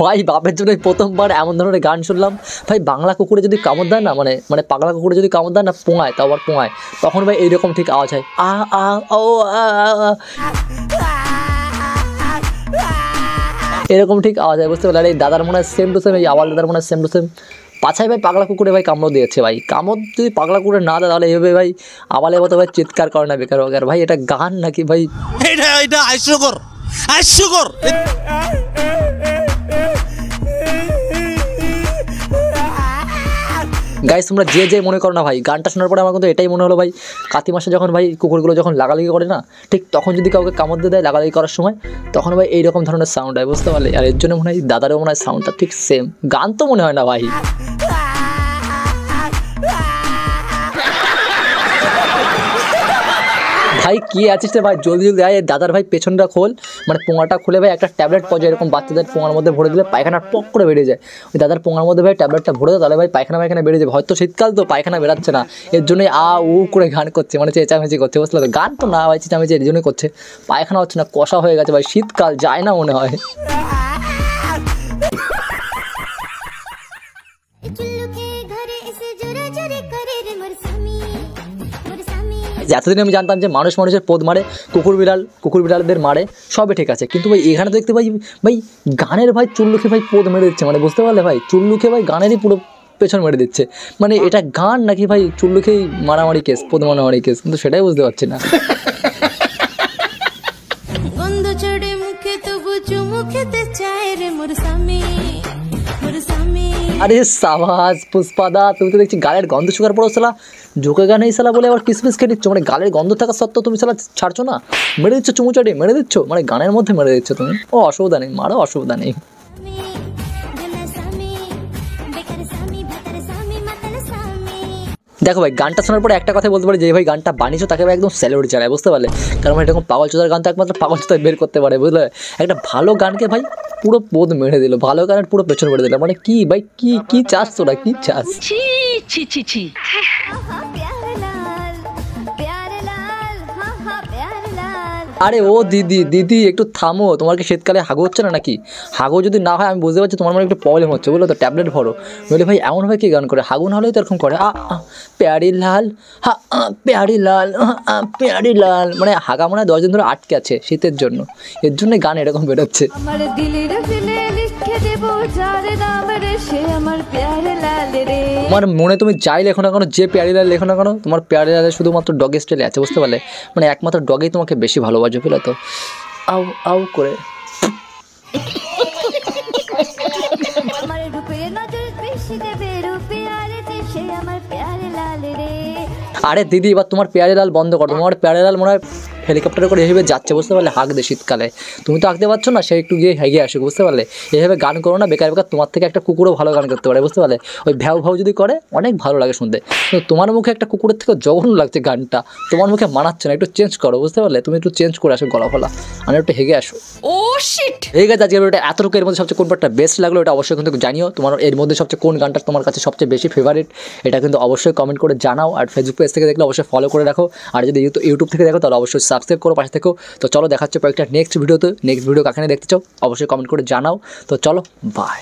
ভাই বাপের জন্য প্রথমবার এমন ধরনের গান শুনলাম। ভাই বাংলা কুকুরে যদি কামড় দেয় না, মানে পাগলা কুকুরে যদি কামড় দেয় না, পোঙায়, তাও আবার পোঙায়, তখন ভাই এইরকম ঠিক আওয়াজ হয়, আ আ ও আ আ, এরকম ঠিক আওয়াজ হয়, বুঝতে পারলেন? এই দাদার মনে হয় সেম টু সেম, এই আওয়াজ দাদার মনে হয় সেম টু সেম। পাছায় ভাই পাগলা কুকুরে ভাই কামড় দিয়েছে ভাই। কামড় যদি পাগলা কুকুরে না দেয় তাহলে এইভাবে ভাই আওয়ালের মতো ভাই চিৎকার করে না বেকার বেকার। ভাই এটা গান নাকি ভাই? এটা হাস্যকর, হাস্যকর। গাইস তোমরা যে মনে করো না ভাই, গানটা শোনার পরে আমার কিন্তু এটাই মনে হলো ভাই, কাতি মাসে যখন ভাই কুকুরগুলো যখন লাগালাগি করে না, ঠিক তখন যদি কাউকে কামড় দিয়ে দেয় লাগালাগি করার সময়, তখন ভাই এইরকম ধরনের সাউন্ড হয়, বুঝতে পারলে? আর এর জন্য মনে হয় দাদারও মনে হয় সাউন্ডটা ঠিক সেম। গান তো মনে হয় না ভাই। ভাই কি আছিস রে ভাই, জলদি জলদি আয়। দাদার ভাই পেছনটা খোল, মানে পোঙাটা খুলে ভাই একটা ট্যাবলেট পাওয়া যায়, এরকম বাচ্চাদের পোঙার মধ্যে ভরে দিলে পায়খানা পক করে বেরিয়ে যায়। ওই দাদার পোঙার মধ্যে ভাই ট্যাবলেটটা ভরে দেয়, তাহলে ভাই পায়খানা বেরিয়ে যাবে। হয়তো শীতকাল তো পায়খানা বেরাচ্ছে না, এর জন্যই আ উ করে গান করছে, মানে চেঁচামেচি করছে, বুঝতে পারলো? গান তো না ভাই, চেঁচামেচি এর জন্যই করছে। পায়খানা হচ্ছে না, কষা হয়ে গেছে ভাই, শীতকাল যায় না মনে হয়। এতদিন আমি জানতাম যে মানুষের পোদ মারে, কুকুর বিড়ালদের মারে, সবই ঠিক আছে, কিন্তু ভাই এখানে দেখতে পাই ভাই গানের ভাই চুল্লুকে ভাই পোদ মেরে দিচ্ছে, মানে বুঝতে পারলে ভাই? চুল্লুকে ভাই গানেরই পুরো পেছন মেরে দিচ্ছে। মানে এটা গান নাকি ভাই চুল্লুকেই মারামারি কেস, পোদ মারামারি কেস, কিন্তু সেটাই বুঝতে পারছি না। আরে সাবাস পুষ্পাদা, তুমি তো দেখছি গালের গন্ধ শুকার পরও সালা ঝুঁকে গান এই সালা বলে আবার কিসমিস খেয়ে নিচ্ছ, মানে গালের গন্ধ থাকা সত্ত্বেও তুমি সালা ছাড়ছো না, মেরে দিচ্ছ, চুমুচাটি মেরে দিচ্ছ, মানে গানের মধ্যে মেরে দিচ্ছ তুমি। ও অসুবিধা নেই, মারো, অসুবিধা নেই। দেখো ভাই গানটা শোনার পরে একটা কথা বলতে পারি, যে ভাই গানটা বানিয়েছো তাকে ভাই একদম স্যালুট জানায়, বুঝতে পারলে? কারণ ভাই এরকম পাগল চোদার গান তো একমাত্র পাগল চোদায় বের করতে পারে, বুঝলে? একটা ভালো গানকে ভাই পুরো পোদ মেরে দিল, ভালো গানের পুরো পেছন মেরে দিল, মানে কি ভাই, কি চাস তোরা, কি চাস? আরে ও দিদি একটু থামো, তোমার কি শীতকালে হাগু হচ্ছে না নাকি? হাগু যদি না হয় আমি বুঝতে পারছি তোমার মানে একটু প্রবলেম হচ্ছে, বুঝলো তো? ট্যাবলেট ভরো। বলে ভাই এমনভাবে কি গান করে, হাগু না হলেই তো এরকম করে, প্যারি লাল, প্যারি লাল, প্যারি লাল, মানে হাগা মনে হয় 10 দিন ধরে আটকে আছে শীতের জন্য, এর জন্য গান এরকম বেরোচ্ছে। তোমার মনে তুমি যাই লেখো না কেন, যে প্যারি লাল লেখো না কেন, তোমার প্যারি লালে শুধুমাত্র ডগ স্টাইলে আছে, বুঝতে পারলে? মানে একমাত্র ডগেই তোমাকে বেশি ভালোবাসে, পেলে তো? আউ আউ করে। আরে দিদি এবার তোমার পেয়ারে লাল বন্ধ করো, তোমার পেয়ারে লাল মনে হয় হেলিকপ্টারে করে এভাবে যাচ্ছে, বুঝতে পারলে? হাঁক দে শীতকালে, তুমি তো আঁকতে পারছো না, সে একটু গিয়ে হেগে আসুক, বুঝতে পারলে? এভাবে গান করো না বেকার বেকার, তোমার থেকে একটা কুকুরও ভালো গান করতে পারে, বুঝতে পারলে? ওই ভ্যাউ ভাউ যদি করে অনেক ভালো লাগে শুনতে, কিন্তু তোমার মুখে একটা কুকুরের থেকে জঘন্য লাগছে গানটা, তোমার মুখে মানাচ্ছে না, একটু চেঞ্জ করো, বুঝতে পারলে? তুমি একটু চেঞ্জ করে আসো গলা ফলা, আর একটু হেগে আসো। ও শিট, এই গেছে আজকে ভিডিওটা এতটুকু। এর মধ্যে সবচেয়ে কোন পার্টটা বেস্ট লাগলো এটা অবশ্যই কিন্তু জানিও। তোমার এর মধ্যে সবচেয়ে কোন গানটা তোমার কাছে সবচেয়ে বেশি ফেভারিট, এটা কিন্তু অবশ্যই কমেন্ট করে জানাও। আর ফেসবুক পেজ থেকে দেখলে অবশ্যই ফলো করে রাখো, আর যদি ইউটিউব থেকে দেখো তাহলে অবশ্যই সাবস্ক্রাইব করো, পাশে থেকো। তো চলো দেখাচ্ছে কয়েকটা নেক্সট ভিডিও কাকে দেখতে চাও অবশ্যই কমেন্ট করে জানাও। তো চলো বাই।